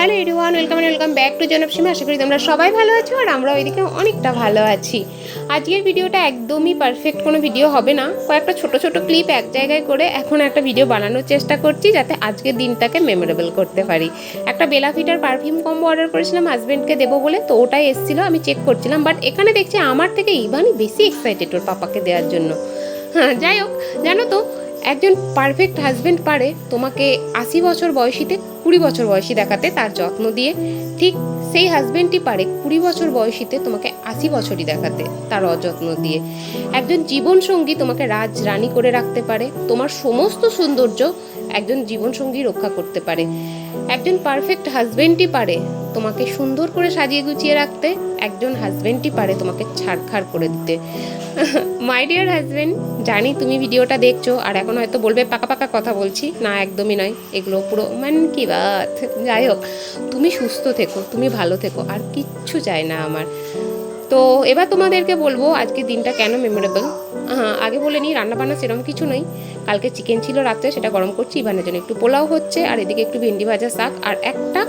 Hello everyone, welcome back to জনপসীমা। আশা করি তোমরা সবাই ভালো আছো আর আমরা ওইদিকে অনেকটা ভালো আছি। আজকের ভিডিওটা একদমই পারফেক্ট কোনো ভিডিও হবে না, কয়েকটা ছোট ছোট ক্লিপ এক জায়গায় করে এখন একটা ভিডিও বানানোর চেষ্টা করছি যাতে আজকের দিনটাকে মেমোরেবল করতে পারি। একটা বেলা ভিটার পারফিউম কম্বো অর্ডার করেছিলাম হাজব্যান্ডকে দেবো বলে, তো ওটাই এসেছিলো, আমি চেক করছিলাম। বাট এখানে দেখছি আমার থেকে ইভানই বেশি এক্সাইটেড ওর পাপাকে দেওয়ার জন্য। হ্যাঁ, যাই হোক, জানো তো একজন পারফেক্ট হাজব্যান্ড পারে তোমাকে 80 বছর বয়সীতে 20 বছর বয়সী দেখাতে তার যত্ন দিয়ে, ঠিক সেই হাজব্যান্ডই পারে 20 বছর বয়সীতে তোমাকে 80 বছরই দেখাতে তার অযত্ন দিয়ে। একজন জীবনসঙ্গী তোমাকে রাজ রানী করে রাখতে পারে, তোমার সমস্ত সৌন্দর্য একজন জীবনসঙ্গী রক্ষা করতে পারে। একজন পারফেক্ট হাজব্যান্ডই পারে তোমাকে সুন্দর করে সাজিয়ে গুছিয়ে রাখতে, একজন হাজব্যান্ডই পারে তোমাকে ছাড়খাড় করে দিতে। মাই ডিয়ার হাজব্যান্ড, জানি তুমি ভিডিওটা দেখছো আর এখন হয়তো বলবে পাকা পাকা কথা বলছি, না একদমই নয়, এগুলো পুরো কি বাত। যাই হোক, তুমি সুস্থ থেকো, তুমি ভালো থেকো, আর কিচ্ছু চাই না আমার। তো এবার তোমাদেরকে বলবো আজকে দিনটা কেন মেমোরেবল। হ্যাঁ, আগে বলে নিই, রান্নাবান্না সেরকম কিছু নই। কালকে চিকেন ছিল রাত্রে, সেটা গরম করছি, ইভানের জন্য একটু পোলাও হচ্ছে, আর এদিকে একটু ভেন্ডি ভাজা শাক আর একটা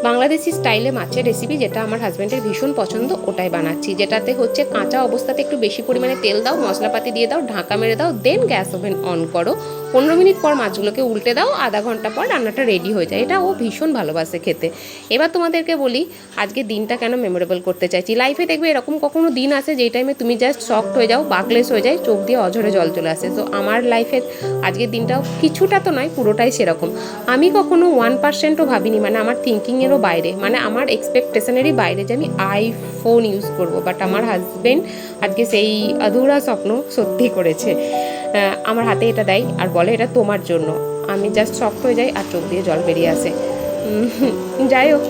বাংলাদেশি স্টাইলে মাছের রেসিপি যেটা আমার হাজব্যান্ডের ভীষণ পছন্দ, ওটাই বানাচ্ছি। যেটাতে হচ্ছে কাঁচা অবস্থাতে একটু বেশি পরিমাণে তেল দাও, মশলাপাতি দিয়ে দাও, ঢাকা মেরে দাও, দেন গ্যাস ওভেন অন করো, 15 মিনিট পর মাছগুলোকে উল্টে দাও, আধা ঘন্টা পর রান্নাটা রেডি হয়ে যায়। এটা ও ভীষণ ভালোবাসে খেতে। এবার তোমাদেরকে বলি আজকে দিনটা কেন মেমোরেবল করতে চাইছি। লাইফে দেখবে এরকম কখনো দিন আসে যেই টাইমে তুমি জাস্ট শকড হয়ে যাও, বাকলেস হয়ে যায়, চোখ দিয়ে অঝরে জল চলে আসে। তো আমার লাইফের আজকের দিনটাও কিছুটা তো নয়, পুরোটাই সেরকম। আমি কখনো 1%ও ভাবিনি, মানে আমার থিঙ্কিংয়েরও বাইরে, মানে আমার এক্সপেকটেশনেরই বাইরে যে আমি আইফোন ইউজ করব। বাট আমার হাজব্যান্ড আজকে সেই আধুরা স্বপ্ন সত্যি করেছে। আমার হাতে এটা দেয় আর বলে এটা তোমার জন্য। আমি জাস্ট শকড হয়ে যাই আর চোখ দিয়ে জল বেরিয়ে আসে। যাই হোক,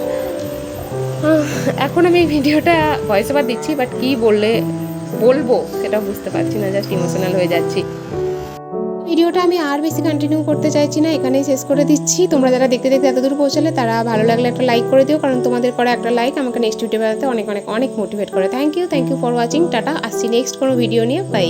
এখন আমি এই ভিডিওটা ভয়েস ওভার দিচ্ছি, বাট কী বলবো সেটা বুঝতে পারছি না, জাস্ট ইমোশনাল হয়ে যাচ্ছি। ভিডিওটা আমি আর বেশি কন্টিনিউ করতে চাইছি না, এখানেই শেষ করে দিচ্ছি। তোমরা যারা দেখতে দেখতে এতদূর পৌঁছালে তারা ভালো লাগলে একটা লাইক করে দিও, কারণ তোমাদের করা একটা লাইক আমাকে নেক্সট ভিডিও বানাতে অনেক অনেক অনেক মোটিভেট করে। Thank you for watching. Tata, আসছি নেক্সট কোনো ভিডিও নিয়ে। বাই।